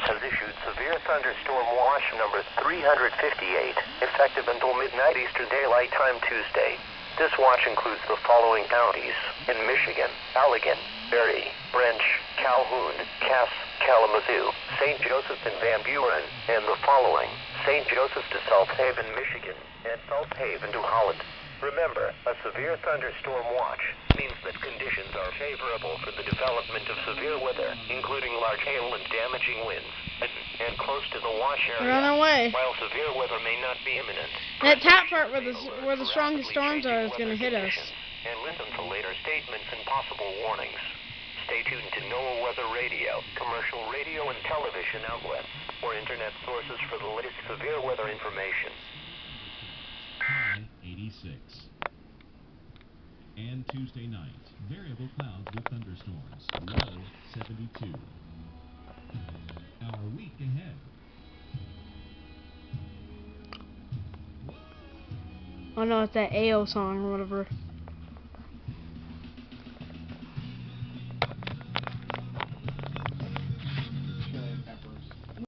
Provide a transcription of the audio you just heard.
has issued severe thunderstorm watch number 358, effective until midnight Eastern Daylight Time Tuesday. This watch includes the following counties in Michigan: Allegan, Berry, Branch, Calhoun, Cass, Kalamazoo, St. Joseph and Van Buren, and the following: St. Joseph to South Haven, Michigan, and South Haven to Holland. Remember, a severe thunderstorm watch means that conditions are favorable for the development of severe weather, including large hail and damaging winds, and close to the watch area. We're on our way. While severe weather may not be imminent, That top part where the strongest storms are is going to hit us. And listen to later statements and possible warnings. Stay tuned to NOAA Weather Radio, commercial radio and television outlets, or internet sources for the latest severe weather information. High 86. And Tuesday night, variable clouds with thunderstorms. Low 72. Our week ahead. Oh no, it's that AO song or whatever.